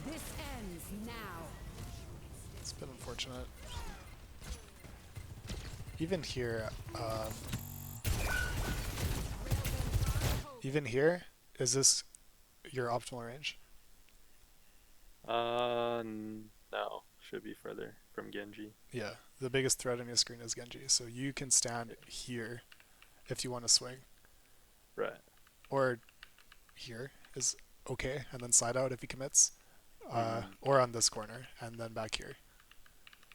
This ends now. It's been unfortunate. Even here, is this your optimal range? No. Should be further from Genji. Yeah, the biggest threat on your screen is Genji, so you can stand here if you want to swing. Right. Or here is okay, and then side out if he commits. Or on this corner, and then back here,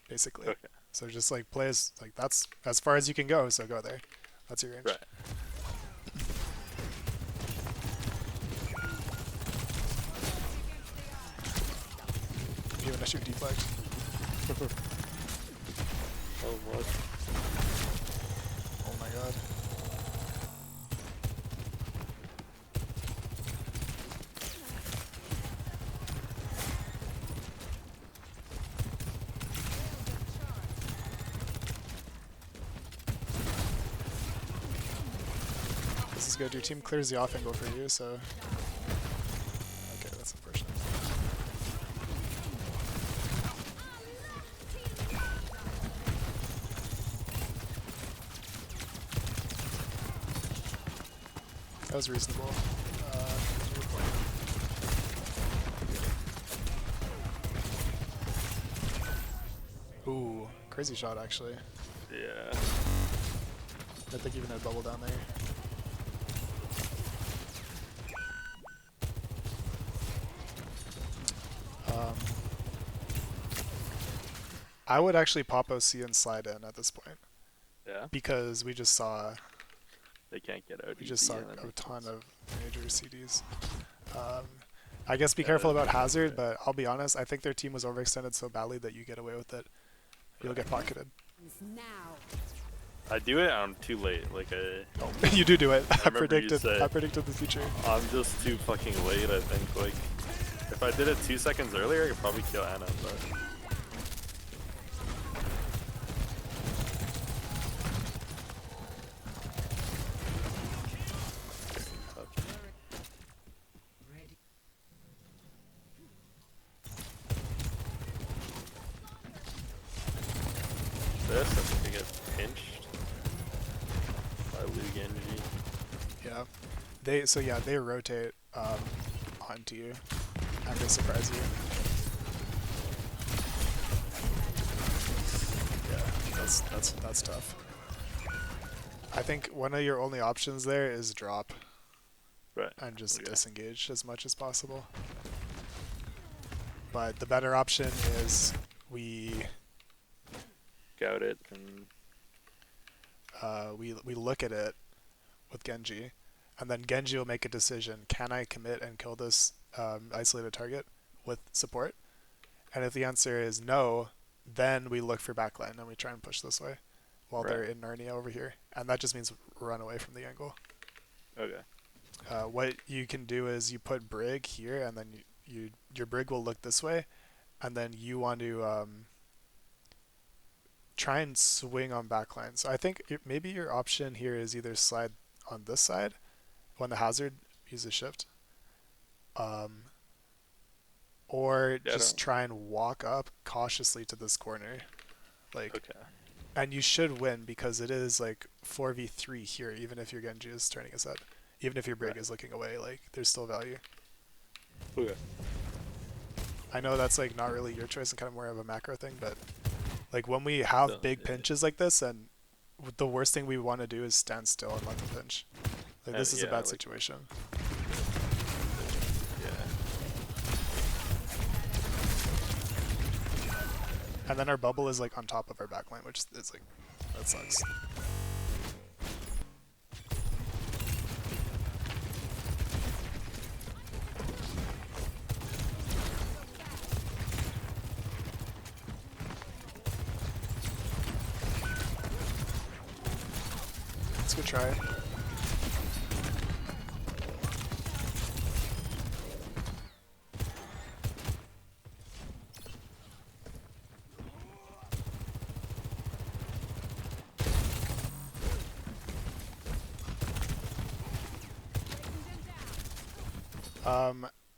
basically. Okay. So just like play as, like, that's as far as you can go, so go there. That's your range. Right. Even I shoot deflect. Oh, what? Oh my god. This is good. Your team clears the off angle for you, so. Okay, that's unfortunate. That was reasonable. Ooh, crazy shot actually. Yeah. I think even a bubble down there. I would actually pop OC and slide in at this point Yeah. because we just saw They can't get out. a easy, ton of major CDs. I guess be careful about Hazard, but I'll be honest, I think their team was overextended so badly that you get away with it. You'll get pocketed. Ends now. I do it. I'm too late. Like You do it. I remember you predicted. said- I predicted the future. I'm just too fucking late. I think. Like, if I did it 2 seconds earlier, I could probably kill Anna. But Ready. this, I think I get pinched by Liu Genji. Yeah. They rotate onto you and they surprise you. Yeah, that's tough. I think one of your only options there is drop Right. and just Okay. disengage as much as possible. But the better option is we Scout it and we look at it with Genji, and then Genji will make a decision: can I commit and kill this isolated target with support? And if the answer is no, then we look for backline and we try and push this way while they're right. in Narnia over here, and that just means run away from the angle. Okay. What you can do is you put Brig here, and then your Brig will look this way, and then you want to try and swing on backline. So I think maybe your option here is either slide on this side when the hazard uses shift, um, or Yeah, I just don't. try and walk up cautiously to this corner, like. Okay. And you should win because it is like 4v3 here, even if your Genji is turning his head. Even if your Brig Right. is looking away, like, there's still value. Okay. I know that's like not really your choice and kind of more of a macro thing, but like when we have So, big yeah. pinches like this, and the worst thing we want to do is stand still and let them pinch. Like this is a Yeah, bad like, situation. yeah. And then our bubble is like on top of our backline, which is like, that sucks. Let's go try.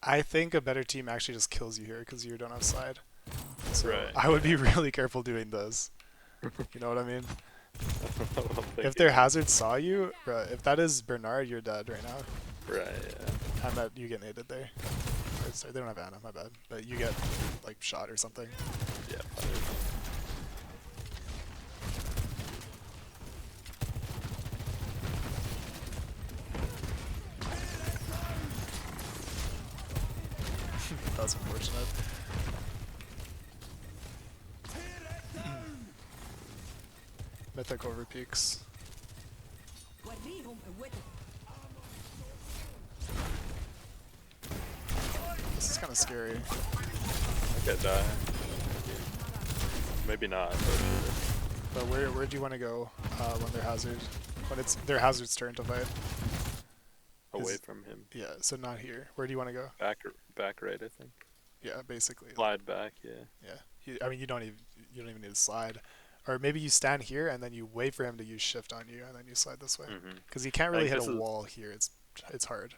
I think a better team actually just kills you here because you don't have side. So Right. I would be really careful doing this. You know what I mean? I'm If thinking, their hazard saw you, if that is Bernard, you're dead right now. right. Yeah. And that you get naded there. Or, sorry, they don't have Anna, my bad. But you get like shot or something. Yeah. Fine. That's unfortunate. Mythic over peaks. This is kind of scary. I could die. Maybe not. But sure. But where do you want to go when they're hazard? When it's their hazard's turn to fight? Away Is- from him. Yeah, so not here. Where do you want to go? Back right. I think. Yeah, basically. Slide back. Yeah. Yeah. I mean, you don't even need to slide, or maybe you stand here and then you wait for him to use shift on you, and then you slide this way. Mm-hmm. Because you can't I really think hit a this is- wall here. It's hard.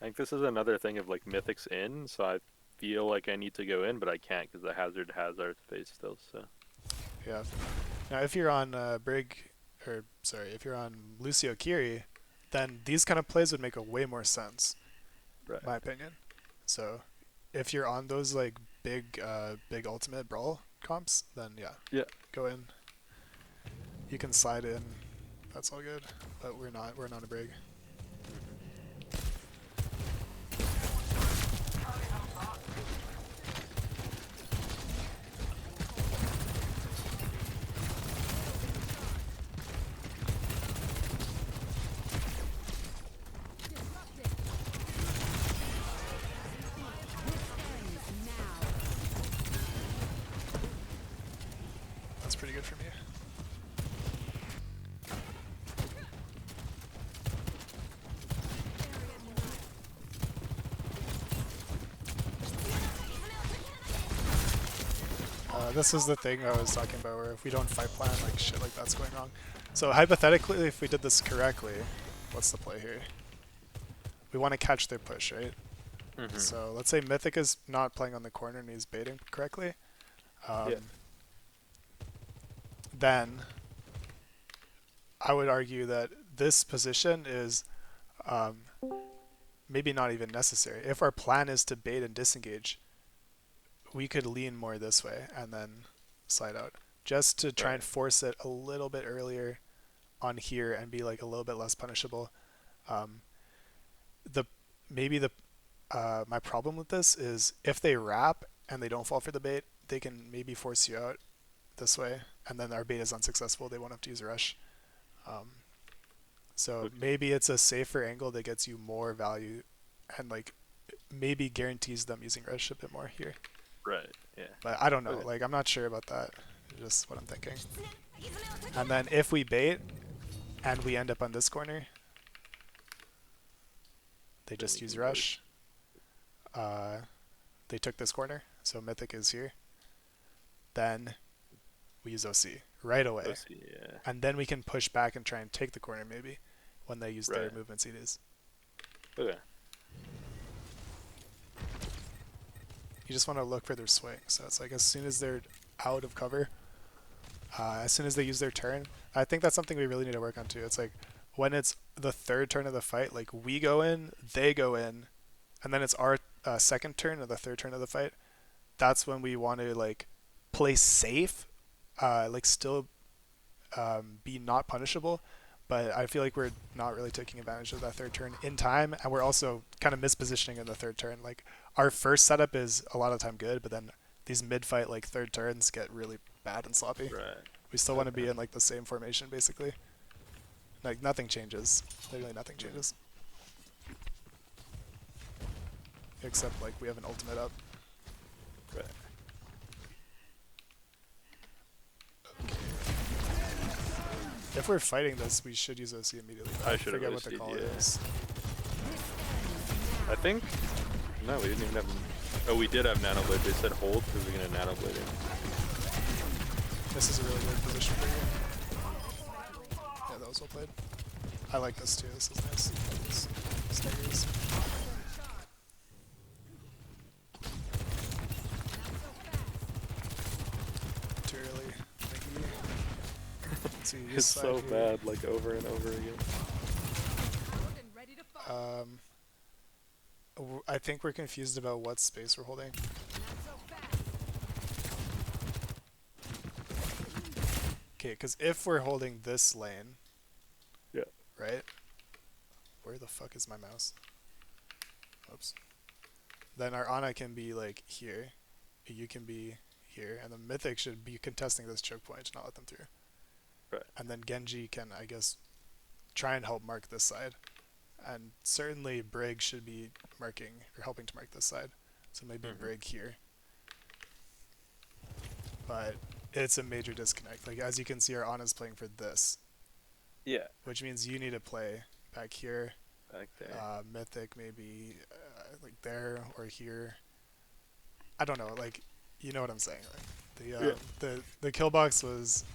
I think this is another thing of like Mythic's in, so I feel like I need to go in, but I can't because the hazard has our space still. So. Yeah. Now, if you're on if you're on Lucio Kiri, then these kind of plays would make a way more sense, Right. in my opinion. So, if you're on those like big ultimate brawl comps, then Yeah. go in. You can slide in. That's all good. But we're not a brig. That's pretty good for me. This is the thing I was talking about, where if we don't fight plan, like shit like that's going wrong. So hypothetically, if we did this correctly, what's the play here? We want to catch their push, right? Mm-hmm. So let's say Mythic is not playing on the corner and he's baiting correctly. Yeah. Then I would argue that this position is maybe not even necessary. If our plan is to bait and disengage, we could lean more this way and then slide out, just to try and force it a little bit earlier, on here and be like a little bit less punishable. The maybe the my problem with this is if they wrap and they don't fall for the bait, they can maybe force you out this way, and then our bait is unsuccessful. They won't have to use rush. So Okay. maybe it's a safer angle that gets you more value, and like maybe guarantees them using rush a bit more here. Right. Yeah. But I don't know. Okay. Like I'm not sure about that. Just what I'm thinking. And then if we bait and we end up on this corner, they Then just we use can rush. They took this corner, so Mythic is here. Then we use OC right away. OC, yeah. And then we can push back and try and take the corner maybe when they use their Right. movement CDs. Okay. You just want to look for their swing. So it's like as soon as they're out of cover, as soon as they use their turn, I think that's something we really need to work on too. It's like when it's the third turn of the fight, like we go in, they go in, and then it's our second turn or the third turn of the fight. That's when we want to like play safe, like still be not punishable. But I feel like we're not really taking advantage of that third turn in time, and we're also kind of mispositioning in the third turn. Like our first setup is a lot of time good, but then these mid-fight like third turns get really bad and sloppy. Right. We still want to be in like the same formation basically. Like nothing changes. Literally nothing changes. Except like we have an ultimate up. Right. If we're fighting this, we should use OC immediately. I should have forget what the OC'd, call yeah. is. I think. No, we didn't even have. Oh, we did have nano blade. They said hold because we're gonna nano blade it. This is a really good position for you. Yeah, that was well played. I like this too. This is nice. These staggers. Too early. Thank you. So you It's slide so here. bad, like over and over again. I think we're confused about what space we're holding. Okay, because if we're holding this lane, Yeah. right? Where the fuck is my mouse? Oops. Then our Ana can be like here, you can be here, and the Mythic should be contesting this choke point to not let them through. Right. And then Genji can, I guess, try and help mark this side. And certainly Brig should be marking or helping to mark this side. So maybe Brig here. But it's a major disconnect. Like as you can see, our Ana's playing for this, Yeah. which means you need to play back here. Back there. Mythic maybe like there or here. I don't know. Like you know what I'm saying. Like, the kill box was.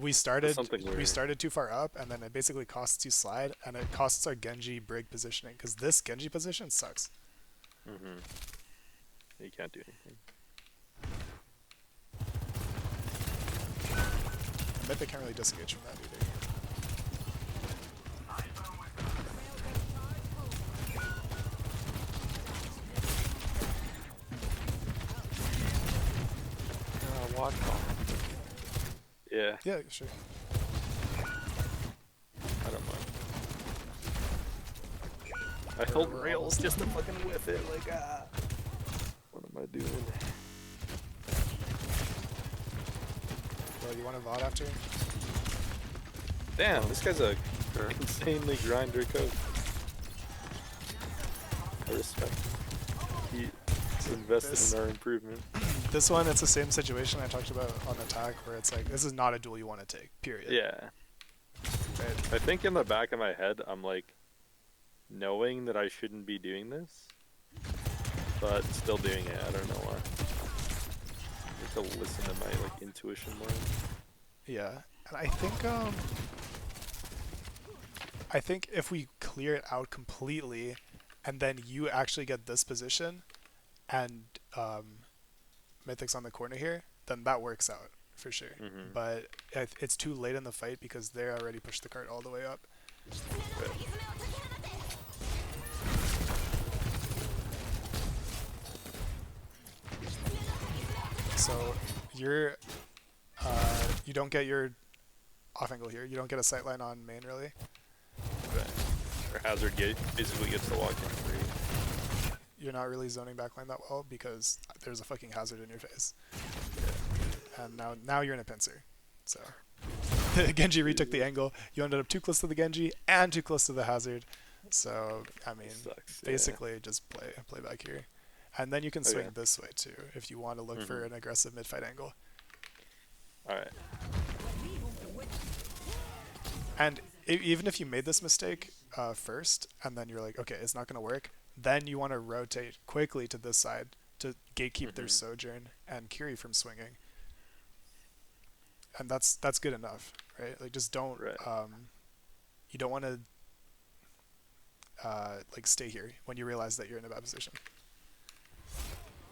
We started Something we weird. started too far up, and then it basically costs you slide, and it costs our Genji Brig positioning because this Genji position sucks. Mm-hmm. You can't do anything. Mythic can't really disengage from that either. Watch ball. Yeah, Yeah, sure. I don't mind. I held we're rails almost just to fucking whiff it, like, what am I doing? Well, you want to VOD after? Damn, this guy's a insanely grinder coach. I respect him. He's invested This- in our improvement. This one, it's the same situation I talked about on attack, where it's like this is not a duel you want to take. Period. Yeah. Right? I think in the back of my head, I'm like, knowing that I shouldn't be doing this, but still doing it. I don't know why. I need to listen to my like intuition more. Yeah, and I think if we clear it out completely, and then you actually get this position, and Mythic's on the corner here, then that works out for sure. Mhm. But it's too late in the fight because they already pushed the cart all the way up. So you don't get your off angle here. You don't get a sight line on main really. Right. Or Hazard basically gets to walk in free. You're not really zoning backline that well because there's a fucking hazard in your face. And now you're in a pincer. So Genji retook the angle. You ended up too close to the Genji and too close to the hazard. So I mean, Sucks, basically just play back here, and then you can swing Okay. this way too if you want to look for an aggressive mid fight angle. All right. And even if you made this mistake first, and then you're like, okay, it's not gonna work, then you want to rotate quickly to this side to gatekeep their Sojourn and Kiri from swinging. And that's good enough, right? Like just don't you don't want to like stay here when you realize that you're in a bad position.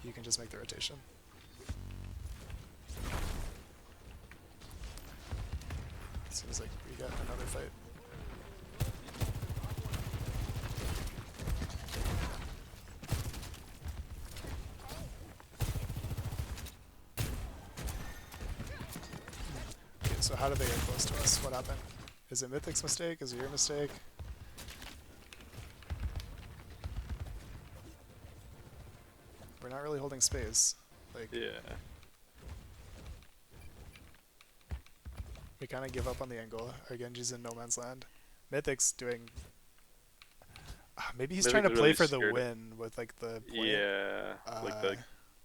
You can just make the rotation. Seems like we got another fight. Okay, so how did they get close to us? What happened? Is it Mythic's mistake? Is it your mistake? We're not really holding space. Like, Yeah. we kind of give up on the angle. Our Genji's in no man's land. Mythic's doing... maybe he's trying to Mythic's play really for the scared. win with like the point. Yeah. Like the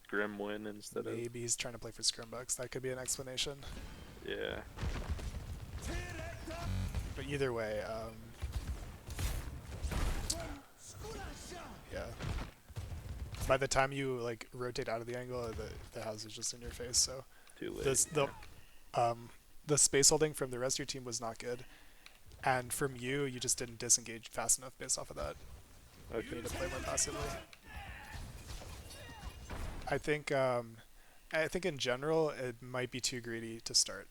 Grim win instead of. Maybe he's trying to play for scrimbucks. That could be an explanation. Yeah. But either way, yeah. By the time you like rotate out of the angle, the house is just in your face. So Too late. the space holding from the rest of your team was not good, and from you just didn't disengage fast enough based off of that. Okay. You need to play more passively. I think in general it might be too greedy to start.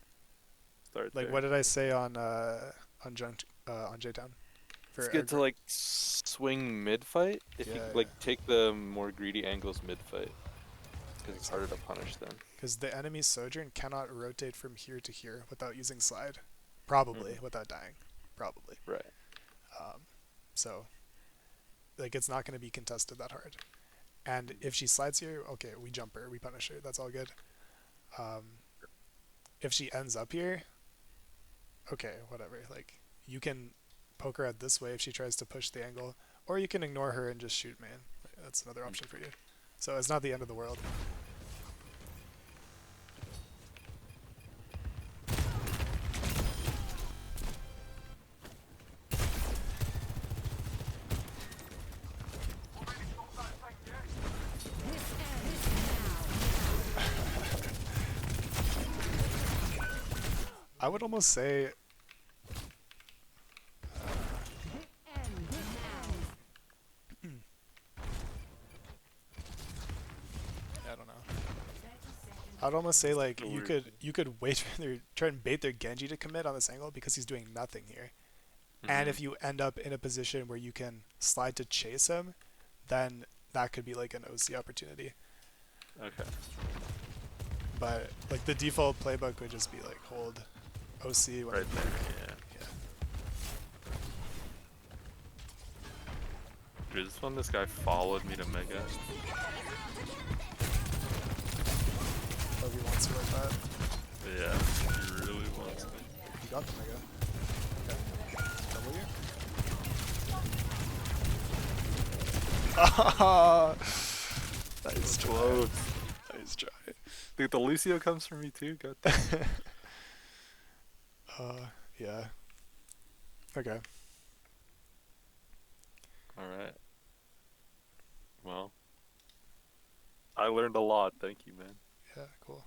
Start Like there. what did I say on J-Town? It's good to like swing mid fight if you Yeah, like take the more greedy angles mid fight because it's harder to punish them. Because the enemy's Sojourn cannot rotate from here to here without using slide. Probably, without dying. Probably. Right. So, like, it's not going to be contested that hard. And if she slides here, okay, we jump her, we punish her, that's all good. If she ends up here, okay, whatever. Like, you can poke her out this way if she tries to push the angle, or you can ignore her and just shoot main. That's another option for you. So it's not the end of the world. I would almost say I don't know. I'd almost say like you could wait for their try and bait their Genji to commit on this angle because he's doing nothing here. And if you end up in a position where you can slide to chase him, then that could be like an OC opportunity. Okay. But like the default playbook would just be like hold OC when Right there. Yeah. yeah. Dude, this one, this guy followed me to Mega. Oh, he wants to like that. Yeah, he really wants me. You got the mega. Okay. W. Nice try. Close. Nice try. Dude, the Lucio comes for me too. God. Yeah. Okay. All right. Well, I learned a lot. Thank you, man. Yeah, cool.